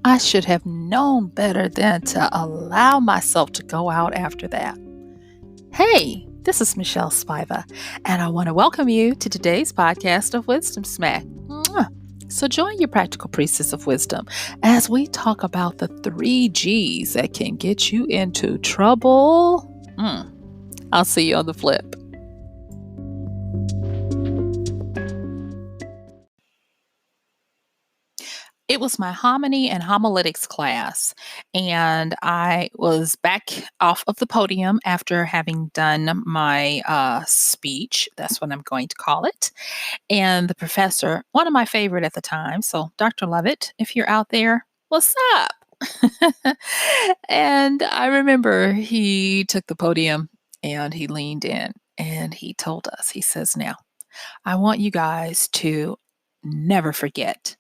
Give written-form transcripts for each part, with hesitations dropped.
I should have known better than to allow myself to go out after that. Hey, this is MichelleSpiva, and I want to welcome you to today's podcast of Wisdom Smack. Mwah. So join your practical priestess of wisdom as we talk about the 3 G's that can get you into trouble. I'll see you on the flip. It was my hominy and homiletics class, and I was back off of the podium after having done my speech. That's what I'm going to call it. And the professor, one of my favorite at the time, so Dr. Lovett, if you're out there, what's up? And I remember he took the podium and he leaned in and he told us, he says, "Now, I want you guys to never forget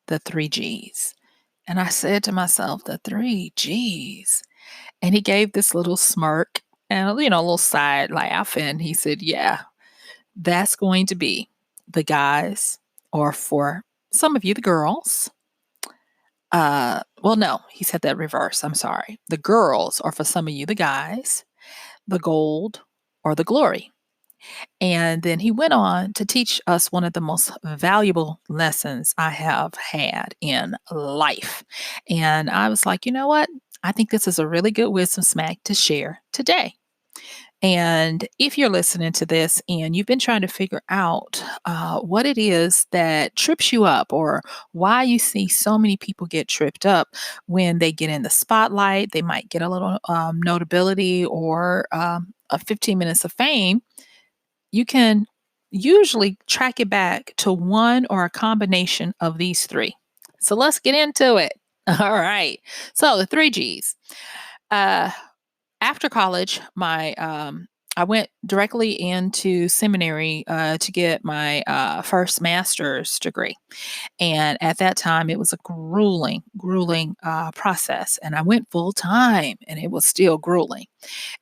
the 3 G's." And I said to myself, the 3 G's. And he gave this little smirk and, a little side laugh. And he said, "Yeah, that's going to be the guys, or for some of you, the girls." Well, no, he said that reverse. I'm sorry. The girls, or for some of you, the guys, the gold or the glory. And then he went on to teach us one of the most valuable lessons I have had in life. And I was like, you know what? I think this is a really good wisdom smack to share today. And if you're listening to this and you've been trying to figure out what it is that trips you up, or why you see so many people get tripped up when they get in the spotlight, they might get a little notability or a 15 minutes of fame, you can usually track it back to one or a combination of these three. So let's get into it. All right. So the 3 G's. Uh, After college, I went directly into seminary to get my first master's degree. And at that time, it was a grueling process. And I went full time, and it was still grueling.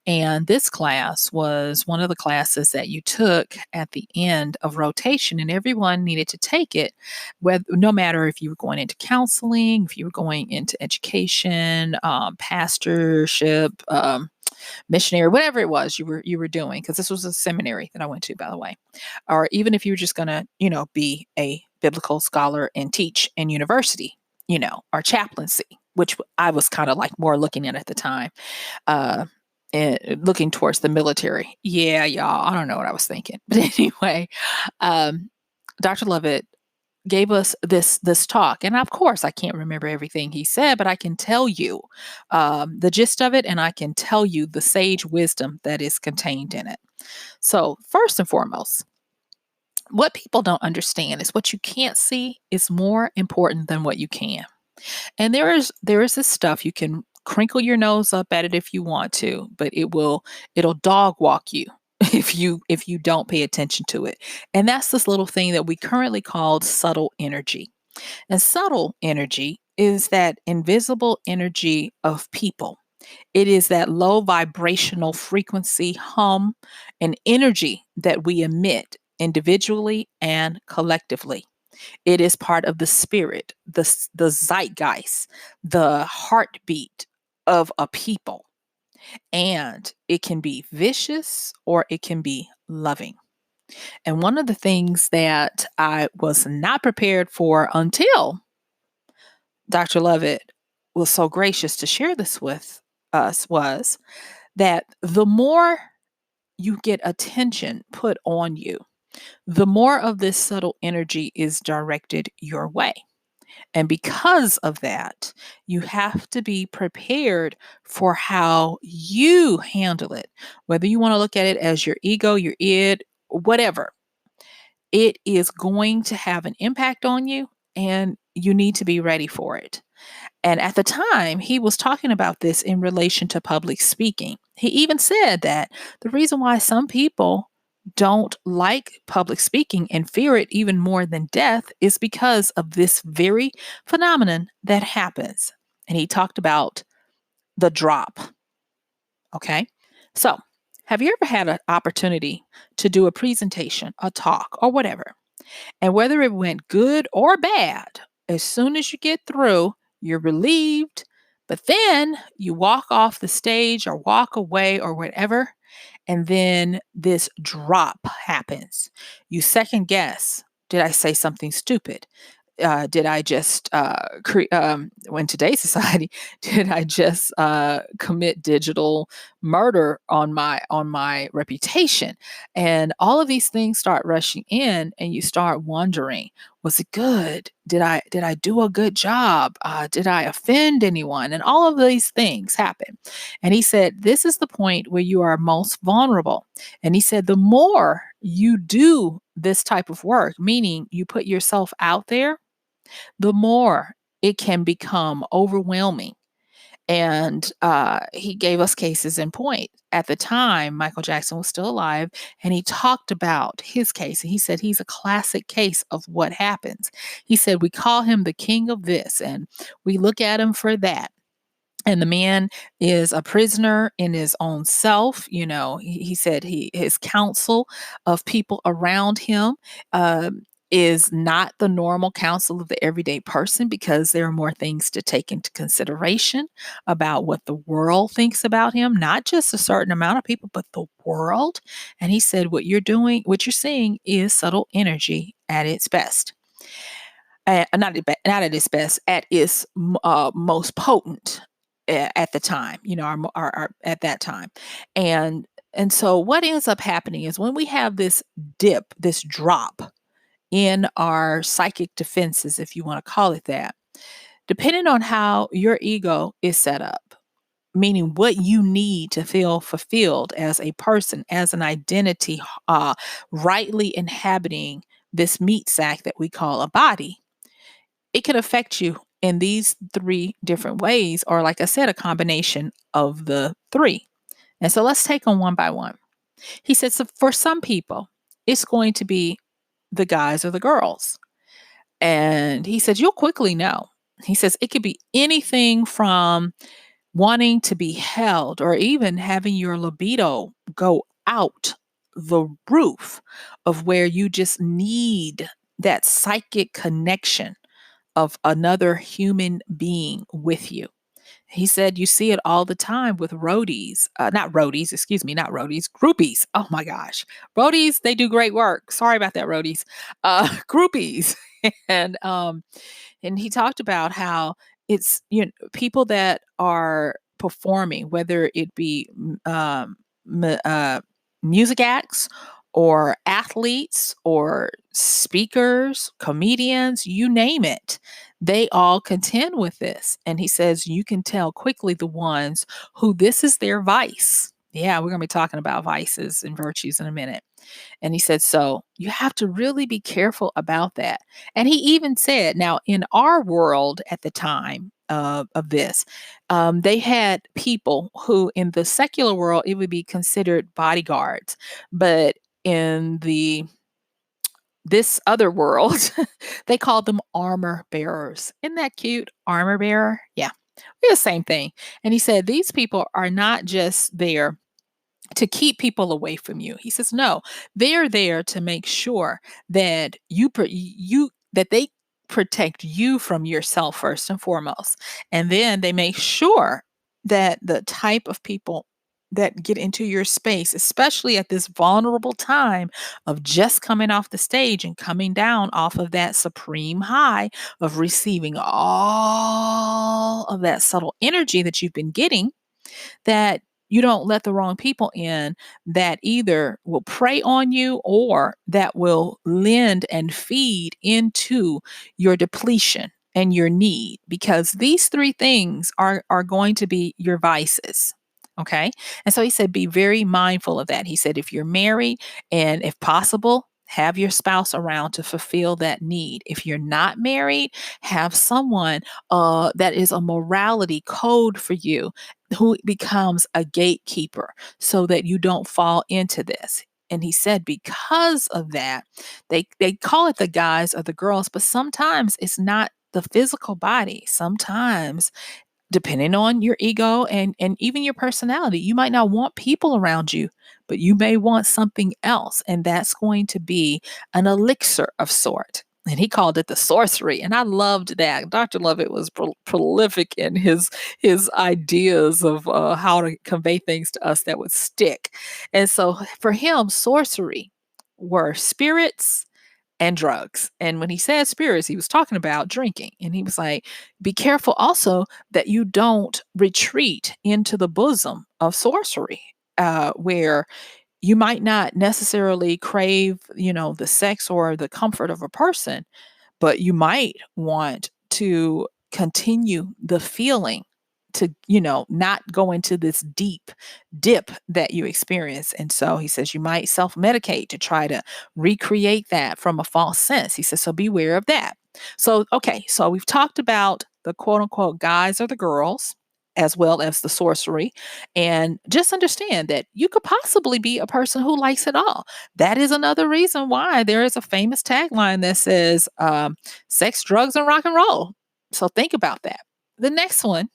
And this class was one of the classes that you took at the end of rotation, and everyone needed to take it, no matter if you were going into counseling, if you were going into education, pastorship, missionary, whatever it was you were doing, because this was a seminary that I went to, by the way, or even if you were just going to, be a biblical scholar and teach in university, or chaplaincy, which I was kind of like more looking at the time. Looking towards the military. Yeah, y'all, I don't know what I was thinking. But anyway, Dr. Lovett gave us this talk. And of course, I can't remember everything he said, but I can tell you the gist of it, and I can tell you the sage wisdom that is contained in it. So first and foremost, what people don't understand is what you can't see is more important than what you can. And there is this stuff you can crinkle your nose up at it if you want to, but it'll dog walk you if you don't pay attention to it. And that's this little thing that we currently call subtle energy. And subtle energy is that invisible energy of people. It is that low vibrational frequency hum and energy that we emit individually and collectively. It is part of the spirit, the zeitgeist, the heartbeat of a people. And it can be vicious or it can be loving. And one of the things that I was not prepared for until Dr. Lovett was so gracious to share this with us was that the more you get attention put on you, the more of this subtle energy is directed your way. And because of that, you have to be prepared for how you handle it. Whether you want to look at it as your ego, your id, whatever, it is going to have an impact on you, and you need to be ready for it. And at the time, he was talking about this in relation to public speaking. He even said that the reason why some people don't like public speaking and fear it even more than death is because of this very phenomenon that happens. And he talked about the drop. Okay. So, have you ever had an opportunity to do a presentation, a talk, or whatever? And whether it went good or bad, as soon as you get through, you're relieved, but then you walk off the stage or walk away or whatever, and then this drop happens. You second guess, did I say something stupid? Did I just in today's society, did I just commit digital murder on my reputation? And all of these things start rushing in, and you start wondering, was it good? Did I do a good job? Did I offend anyone? And all of these things happen. And he said, this is the point where you are most vulnerable. And he said, the more you do this type of work, meaning you put yourself out there, the more it can become overwhelming. And he gave us cases in point. At the time, Michael Jackson was still alive, and he talked about his case. And he said he's a classic case of what happens. He said, we call him the king of this, and we look at him for that. And the man is a prisoner in his own self. He said his counsel of people around him is not the normal counsel of the everyday person, because there are more things to take into consideration about what the world thinks about him, not just a certain amount of people, but the world. And he said, what you're seeing is subtle energy at its best. Not at its best, at its most potent at the time, at that time. And so what ends up happening is when we have this dip, this drop in our psychic defenses, if you want to call it that, depending on how your ego is set up, meaning what you need to feel fulfilled as a person, as an identity, rightly inhabiting this meat sack that we call a body, it can affect you in these three different ways, or like I said, a combination of the three. And so let's take them one by one. He said, so for some people, it's going to be the guys or the girls. And he said, you'll quickly know. He says, it could be anything from wanting to be held, or even having your libido go out the roof, of where you just need that psychic connection of another human being with you. He said you see it all the time with not roadies, excuse me, not roadies, groupies. Oh my gosh. Roadies, they do great work. Sorry about that, roadies. Groupies. And he talked about how it's, people that are performing, whether it be music acts or athletes or speakers, comedians, you name it. They all contend with this. And he says you can tell quickly the ones who this is their vice. Yeah, we're going to be talking about vices and virtues in a minute. And he said, so you have to really be careful about that. And he even said, now in our world at the time of this, they had people who in the secular world, it would be considered bodyguards. But in this other world, they called them armor bearers. Isn't that cute? Armor bearer? Yeah, it's the same thing. And he said, these people are not just there to keep people away from you. He says, no, they're there to make sure that that they protect you from yourself first and foremost. And then they make sure that the type of people that get into your space, especially at this vulnerable time of just coming off the stage and coming down off of that supreme high of receiving all of that subtle energy that you've been getting, that you don't let the wrong people in that either will prey on you or that will lend and feed into your depletion and your need, because these three things are going to be your vices. Okay. And so he said, be very mindful of that. He said, if you're married, and if possible, have your spouse around to fulfill that need. If you're not married, have someone that is a morality code for you, who becomes a gatekeeper so that you don't fall into this. And he said, because of that, they call it the guys or the girls, but sometimes it's not the physical body. Sometimes, depending on your ego and even your personality, you might not want people around you, but you may want something else. And that's going to be an elixir of sort. And he called it the sorcery, and I loved that. Dr. Lovett was prolific in his ideas of how to convey things to us that would stick. And so for him, sorcery were spirits and drugs. And when he said spirits, he was talking about drinking. And he was like, be careful also that you don't retreat into the bosom of sorcery, where you might not necessarily crave, the sex or the comfort of a person, but you might want to continue the feeling to, not go into this deep dip that you experience. And so he says you might self medicate to try to recreate that from a false sense. He says, so beware of that. So, okay, so we've talked about the quote unquote guys or the girls, as well as the sorcery. And just understand that you could possibly be a person who likes it all. That is another reason why there is a famous tagline that says, sex, drugs, and rock and roll. So think about that. The next one,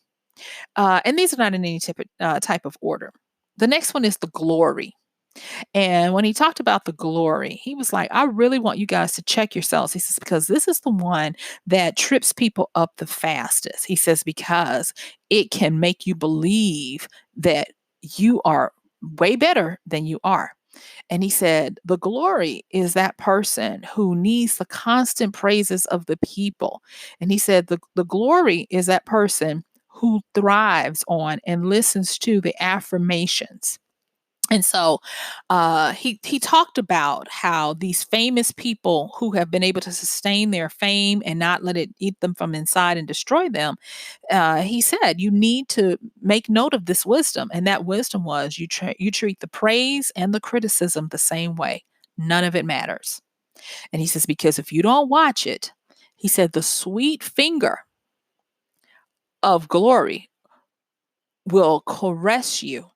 and these are not in any type of order. The next one is the glory. And when he talked about the glory, he was like, I really want you guys to check yourselves. He says, because this is the one that trips people up the fastest. He says, because it can make you believe that you are way better than you are. And he said, the glory is that person who needs the constant praises of the people. And he said, the glory is that person who thrives on and listens to the affirmations. And so he talked about how these famous people who have been able to sustain their fame and not let it eat them from inside and destroy them. He said you need to make note of this wisdom, and that wisdom was you treat the praise and the criticism the same way. None of it matters. And he says because if you don't watch it, he said the sweet finger of glory will caress you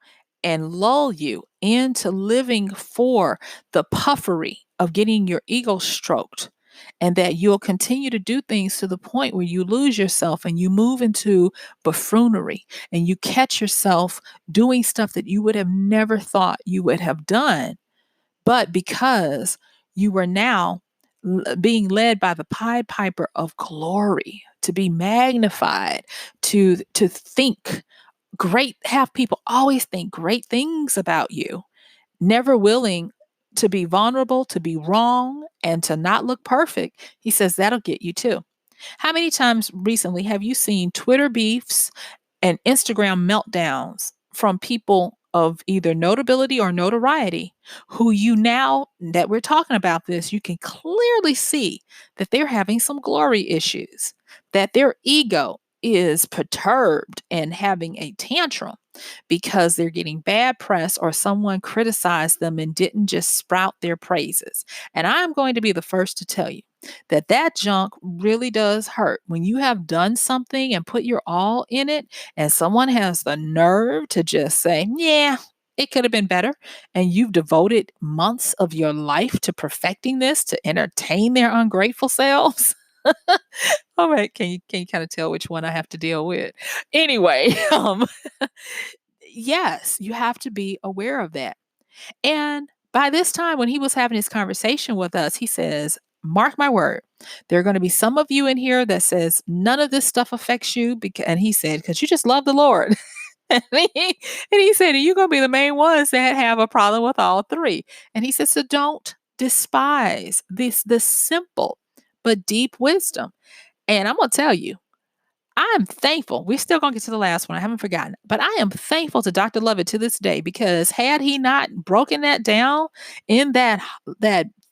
and lull you into living for the puffery of getting your ego stroked, and that you'll continue to do things to the point where you lose yourself and you move into buffoonery and you catch yourself doing stuff that you would have never thought you would have done, but because you were now being led by the Pied Piper of glory to be magnified, to think great, have people always think great things about you, never willing to be vulnerable, to be wrong, and to not look perfect. He says that'll get you too. How many times recently have you seen Twitter beefs and Instagram meltdowns from people of either notability or notoriety who you now that we're talking about this, you can clearly see that they're having some glory issues, that their ego is perturbed and having a tantrum because they're getting bad press or someone criticized them and didn't just sprout their praises. And I'm going to be the first to tell you that junk really does hurt when you have done something and put your all in it and someone has the nerve to just say, yeah, it could have been better. And you've devoted months of your life to perfecting this to entertain their ungrateful selves. All right. Can you kind of tell which one I have to deal with? Anyway, yes, you have to be aware of that. And by this time, when he was having his conversation with us, he says, mark my word, there are going to be some of you in here that says none of this stuff affects you. And he said, because you just love the Lord. and, he said, you're going to be the main ones that have a problem with all three. And he said, so don't despise this simple but deep wisdom. And I'm going to tell you, I'm thankful. We're still going to get to the last one. I haven't forgotten. But I am thankful to Dr. Lovett to this day, because had he not broken that down in that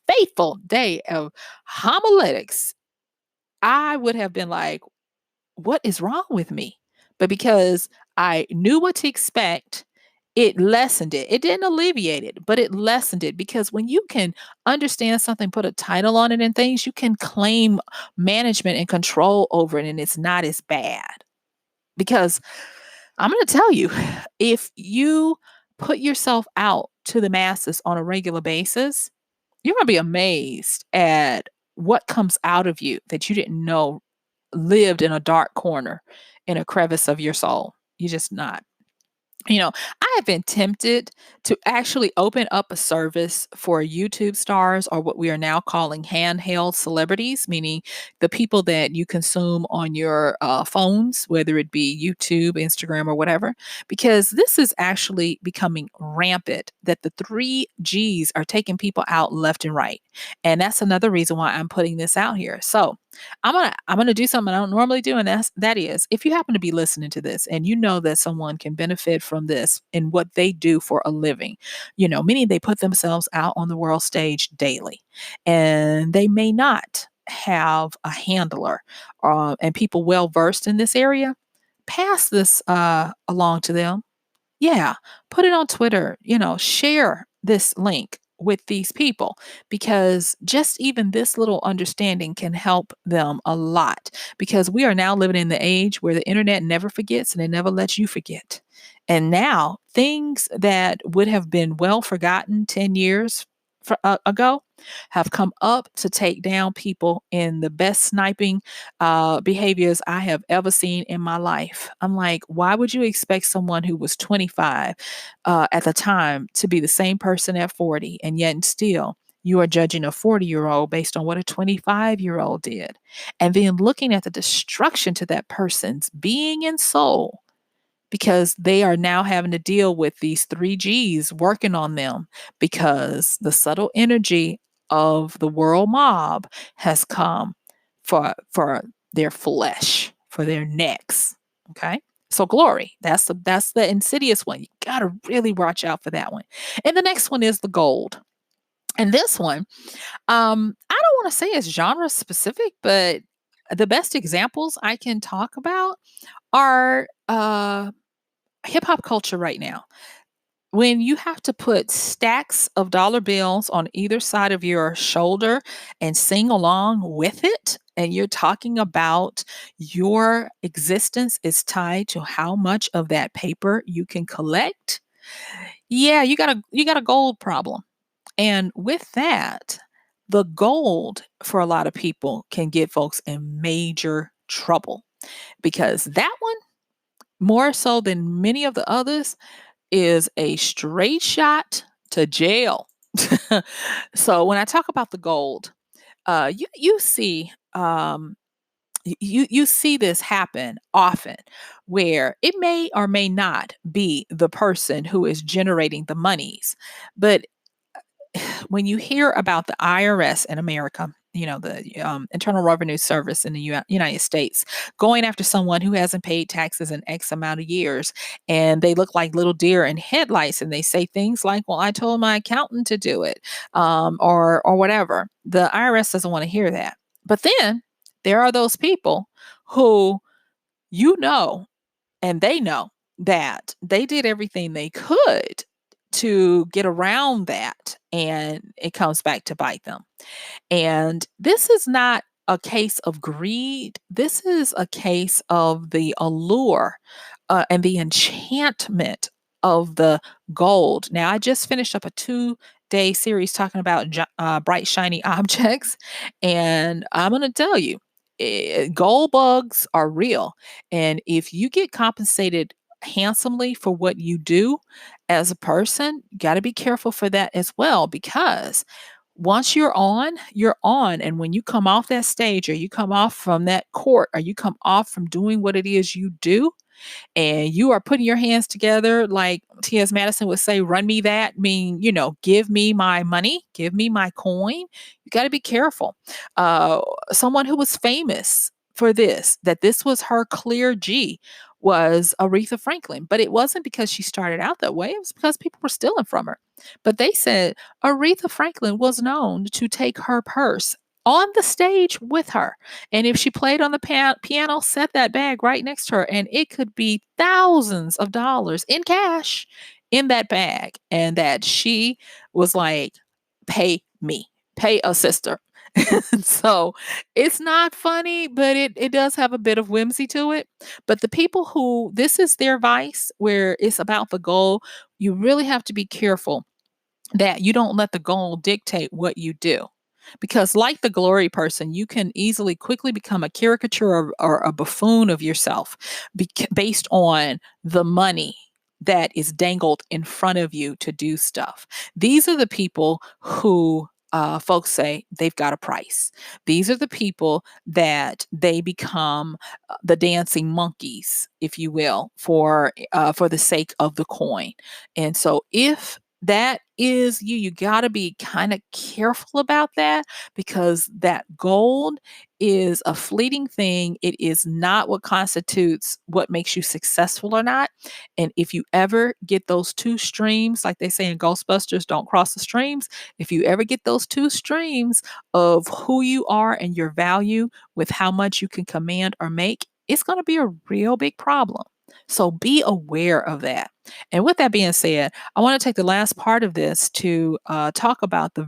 faithful day of homiletics, I would have been like, what is wrong with me? But because I knew what to expect, it lessened it. It didn't alleviate it, but it lessened it, because when you can understand something, put a title on it and things, you can claim management and control over it, and it's not as bad. Because I'm going to tell you, if you put yourself out to the masses on a regular basis, you're going to be amazed at what comes out of you that you didn't know lived in a dark corner, in a crevice of your soul. You're just not. I have been tempted to actually open up a service for YouTube stars, or what we are now calling handheld celebrities, meaning the people that you consume on your phones, whether it be YouTube, Instagram, or whatever, because this is actually becoming rampant that the three G's are taking people out left and right. And that's another reason why I'm putting this out here. So, I'm gonna do something I don't normally do, and that is if you happen to be listening to this and you know that someone can benefit from this in what they do for a living, meaning they put themselves out on the world stage daily, and they may not have a handler and people well versed in this area, pass this along to them. Yeah, put it on Twitter, share this link with these people, because just even this little understanding can help them a lot, because we are now living in the age where the internet never forgets and it never lets you forget. And now things that would have been well forgotten 10 years ago have come up to take down people in the best sniping behaviors I have ever seen in my life. I'm like, why would you expect someone who was 25 at the time to be the same person at 40? And yet, and still, you are judging a 40-year-old based on what a 25-year-old did. And then looking at the destruction to that person's being and soul, because they are now having to deal with these three G's working on them, because the subtle energy of the world mob has come for their flesh, for their necks. Okay. So glory, that's the insidious one. You gotta really watch out for that one. And the next one is the gold. And this one, I don't want to say it's genre specific, but the best examples I can talk about are hip hop culture right now. When you have to put stacks of dollar bills on either side of your shoulder and sing along with it, and you're talking about your existence is tied to how much of that paper you can collect. Yeah, you got a gold problem. And with that, the gold for a lot of people can get folks in major trouble, because that one, more so than many of the others, is a straight shot to jail. So when I talk about the gold, you see you see this happen often, where it may or may not be the person who is generating the monies, but when you hear about the IRS in America, the Internal Revenue Service in the United States, going after someone who hasn't paid taxes in X amount of years, and they look like little deer in headlights, and they say things like, "Well, I told my accountant to do it," or whatever. The IRS doesn't want to hear that. But then there are those people who, you know, and they know that they did everything they could to get around that, and it comes back to bite them. And this is not a case of greed. This is a case of the allure and the enchantment of the gold. Now, I just finished up a 2-day series talking about bright, shiny objects. And I'm going to tell you, gold bugs are real. And if you get compensated handsomely for what you do as a person, you got to be careful for that as well, because once you're on, you're on. And when you come off that stage, or you come off from that court, or you come off from doing what it is you do, and you are putting your hands together, like T.S. Madison would say, run me that, mean, give me my money, give me my coin. You got to be careful. Uh, Someone who was famous for this, that this was her clear G, was Aretha Franklin. But it wasn't because she started out that way, it was because people were stealing from her. But they said Aretha Franklin was known to take her purse on the stage with her. And if she played on the piano, set that bag right next to her, and it could be thousands of dollars in cash in that bag. And that she was like, pay me, pay a sister. So it's not funny, but it does have a bit of whimsy to it. But the people who this is their vice, where it's about the goal, you really have to be careful that you don't let the goal dictate what you do. Because, like the glory person, you can easily quickly become a caricature or a buffoon of yourself based on the money. that is dangled in front of you to do stuff. These are the people who folks say they've got a price. These are the people that they become the dancing monkeys, if you will, for the sake of the coin. And so, if that is you, you got to be kind of careful about that, because that gold is a fleeting thing. It is not what constitutes what makes you successful or not. And if you ever get those two streams, like they say in Ghostbusters, don't cross the streams. If you ever get those two streams of who you are and your value with how much you can command or make, it's going to be a real big problem. So be aware of that. And with that being said, I want to take the last part of this to talk about the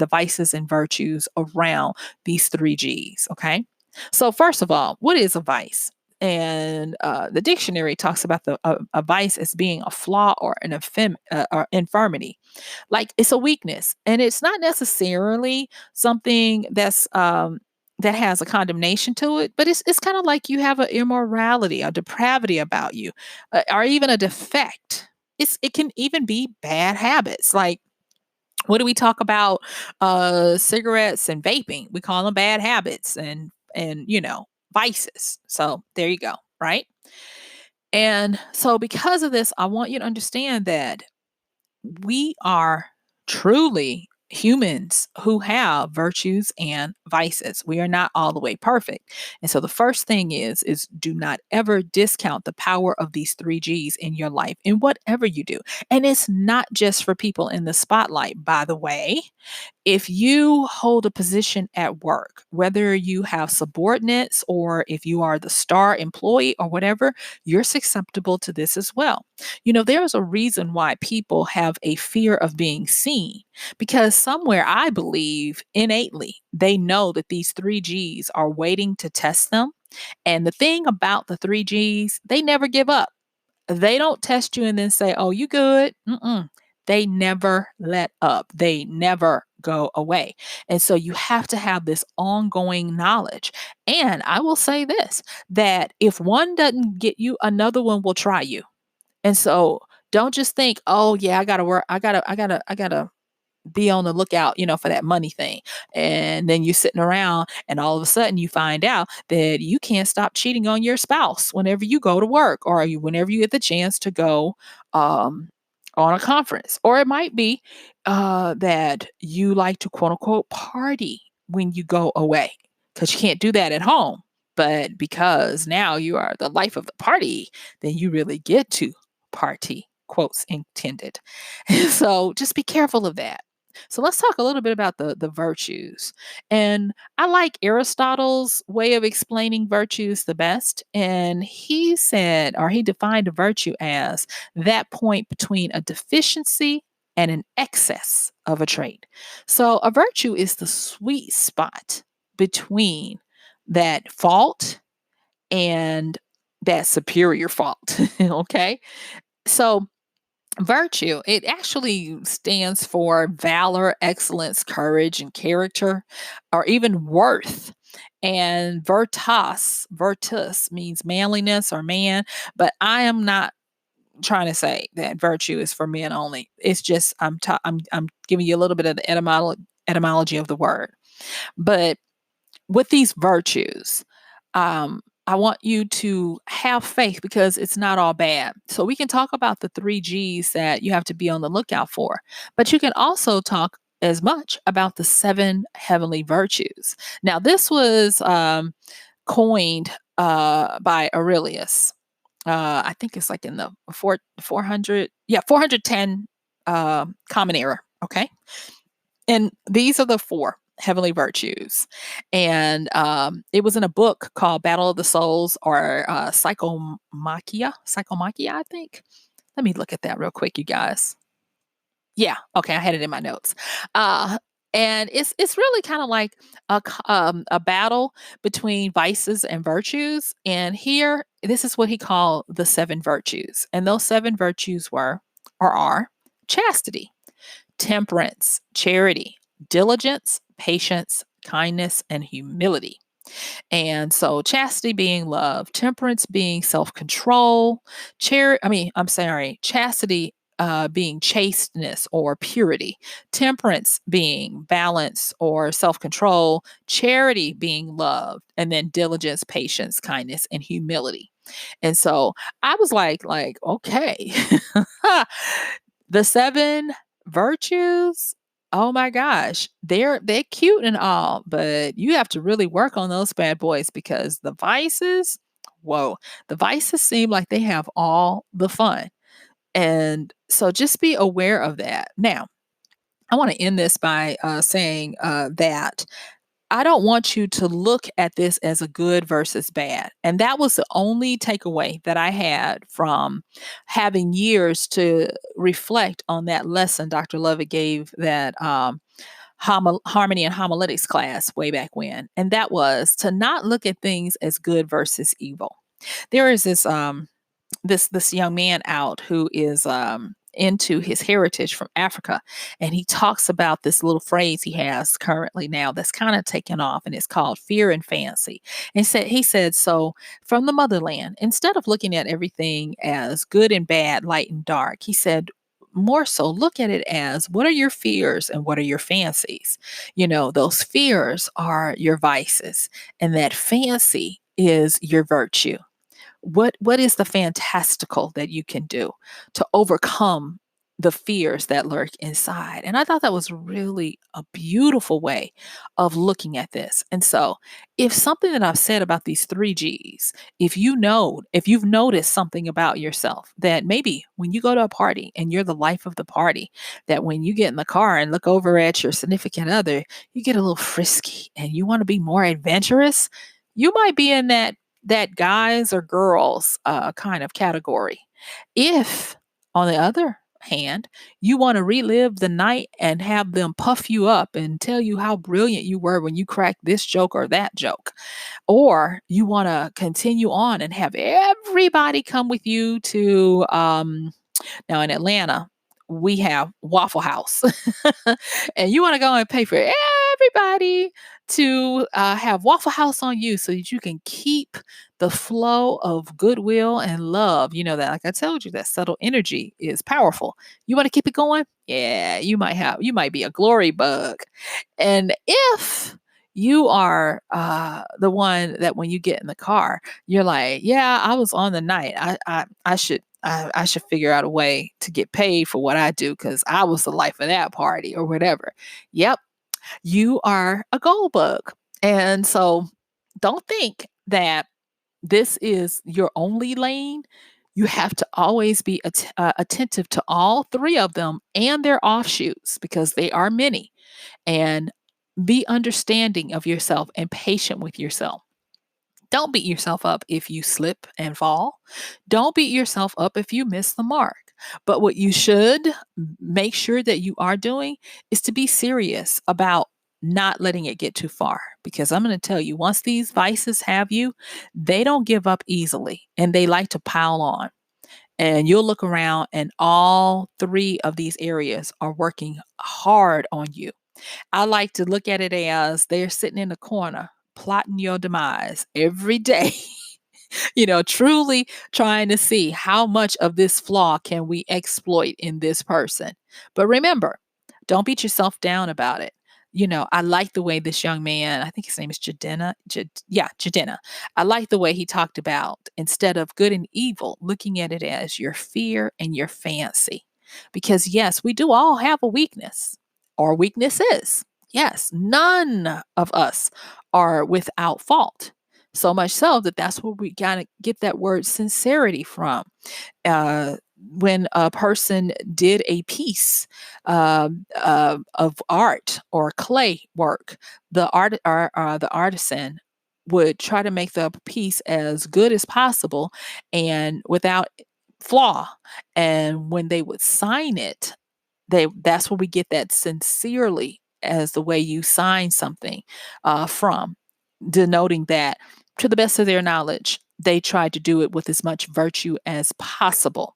vices and virtues around these three G's. Okay. So, first of all, what is a vice? And the dictionary talks about a vice as being a flaw or an or infirmity. Like, it's a weakness, and it's not necessarily something that has a condemnation to it, but it's kind of like you have an immorality, a depravity about you, or even a defect. It can even be bad habits. Like, what do we talk about? Cigarettes and vaping. We call them bad habits and vices. So there you go, right? And so, because of this, I want you to understand that we are truly humans who have virtues and vices. We are not all the way perfect. And so the first thing is do not ever discount the power of these 3 Gs in your life in whatever you do. And it's not just for people in the spotlight, by the way. If you hold a position at work, whether you have subordinates or if you are the star employee or whatever, you're susceptible to this as well. There's a reason why people have a fear of being seen, because somewhere, I believe innately, they know that these 3 Gs are waiting to test them. And the thing about the 3 Gs, they never give up. They don't test you and then say, "Oh, you good." Mm-mm. They never let up. They never go away. And so you have to have this ongoing knowledge. And I will say this, that if one doesn't get you, another one will try you. And so don't just think, "Oh, yeah, I got to work. I got to be on the lookout, for that money thing." And then you're sitting around and all of a sudden you find out that you can't stop cheating on your spouse whenever you go to work, or whenever you get the chance to go um, on a conference. Or it might be that you like to quote unquote party when you go away, because you can't do that at home. But because now you are the life of the party, then you really get to party, quotes intended. So just be careful of that. So let's talk a little bit about the virtues. And I like Aristotle's way of explaining virtues the best. And he said, or he defined a virtue as that point between a deficiency and an excess of a trait. So a virtue is the sweet spot between that fault and that superior fault. Okay. So virtue, it actually stands for valor, excellence, courage, and character, or even worth. And virtus means manliness or man, but I am not trying to say that virtue is for men only. It's just I'm giving you a little bit of the etymology of the word. But with these virtues, I want you to have faith, because it's not all bad. So we can talk about the 3 Gs that you have to be on the lookout for, but you can also talk as much about the 7 heavenly virtues. Now, this was coined by Aurelius. I think it's like in the 410 Common Era. Okay. And these are the 4 heavenly virtues. And it was in a book called Battle of the Souls, or Psychomachia, I think. Let me look at that real quick, you guys. Yeah, okay, I had it in my notes. Uh, and it's really kind of like a battle between vices and virtues. And here, this is what he called the 7 virtues. And those 7 virtues were, or are, chastity, temperance, charity, diligence, patience, kindness, and humility. And so chastity being love, temperance being self-control, I'm sorry, chastity being chasteness or purity, temperance being balance or self-control, charity being love, and then diligence, patience, kindness, and humility. And so I was like, okay, the seven virtues, oh my gosh, they're cute and all, but you have to really work on those bad boys because the vices, whoa, the vices seem like they have all the fun. And so just be aware of that. Now, I want to end this by saying that I don't want you to look at this as a good versus bad. And that was the only takeaway that I had from having years to reflect on that lesson Dr. Lovett gave that harmony and homiletics class way back when. And that was to not look at things as good versus evil. There is this young man out who is into his heritage from Africa, and he talks about this little phrase he has currently now that's kind of taken off, and it's called fear and fancy. And he said so from the motherland, instead of looking at everything as good and bad, light and dark, he said more so look at it as what are your fears and what are your fancies. Those fears are your vices, and that fancy is your virtue. What is the fantastical that you can do to overcome the fears that lurk inside? And I thought that was really a beautiful way of looking at this. And so, if something that I've said about these 3 Gs, if you've noticed something about yourself that maybe when you go to a party and you're the life of the party, that when you get in the car and look over at your significant other, you get a little frisky and you want to be more adventurous, you might be in that guys or girls kind of category. If, on the other hand, you want to relive the night and have them puff you up and tell you how brilliant you were when you cracked this joke or that joke, or you want to continue on and have everybody come with you to now in Atlanta, we have Waffle House. And you want to go and pay for everybody to have Waffle House on you so that you can keep the flow of goodwill and love. You know that, like I told you, that subtle energy is powerful. You want to keep it going? Yeah, you might be a glory bug. And if you are the one that when you get in the car, you're like, yeah, I was on the night. I should figure out a way to get paid for what I do because I was the life of that party or whatever. Yep, you are a gold bug. And so don't think that this is your only lane. You have to always be attentive to all 3 of them and their offshoots because they are many. And be understanding of yourself and patient with yourself. Don't beat yourself up if you slip and fall. Don't beat yourself up if you miss the mark. But what you should make sure that you are doing is to be serious about not letting it get too far. Because I'm going to tell you, once these vices have you, they don't give up easily and they like to pile on. And you'll look around and all 3 of these areas are working hard on you. I like to look at it as they're sitting in the corner plotting your demise every day. Truly trying to see how much of this flaw can we exploit in this person. But remember, don't beat yourself down about it. I like the way this young man, I think his name is Jadena. I like the way he talked about instead of good and evil, looking at it as your fear and your fancy. Because yes, we do all have a weakness or weaknesses. Yes, none of us are without fault. So much so that that's where we got to get that word sincerity from. When a person did a piece of art or clay work, the artisan would try to make the piece as good as possible and without flaw. And when they would sign it, that's where we get that sincerely as the way you sign something from, denoting that to the best of their knowledge, they tried to do it with as much virtue as possible.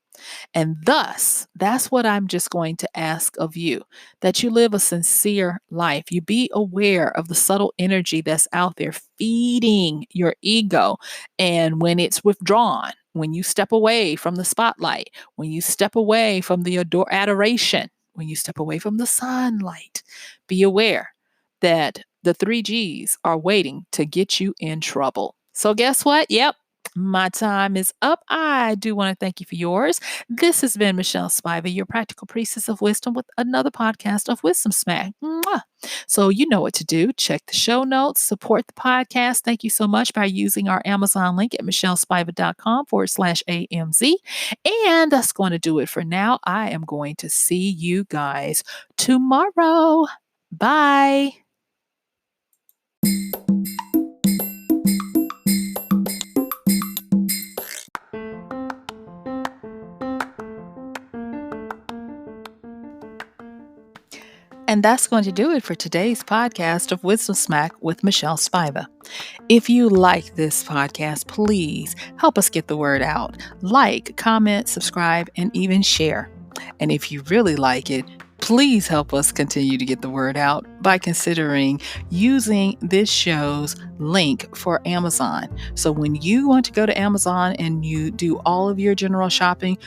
And thus, that's what I'm just going to ask of you, that you live a sincere life. You be aware of the subtle energy that's out there feeding your ego. And when it's withdrawn, when you step away from the spotlight, when you step away from the adoration, when you step away from the sunlight, be aware that the three G's are waiting to get you in trouble. So, guess what? Yep. My time is up. I do want to thank you for yours. This has been MichelleSpiva, your practical priestess of wisdom, with another podcast of Wisdom Smack. Mwah. So you know what to do. Check the show notes, support the podcast. Thank you so much by using our Amazon link at MichelleSpiva.com/AMZ. And that's going to do it for now. I am going to see you guys tomorrow. Bye. And that's going to do it for today's podcast of Wisdom Smack with MichelleSpiva. If you like this podcast, please help us get the word out. Like, comment, subscribe, and even share. And if you really like it, please help us continue to get the word out by considering using this show's link for Amazon. So when you want to go to Amazon and you do all of your general shopping,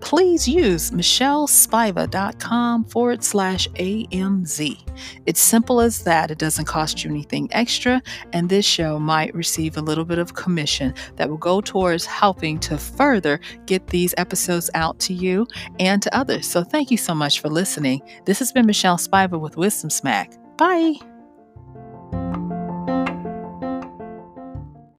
please use MichelleSpiva.com/AMZ. It's simple as that. It doesn't cost you anything extra, and this show might receive a little bit of commission that will go towards helping to further get these episodes out to you and to others. So thank you so much for listening. This has been MichelleSpiva with Wisdom Smack. Bye.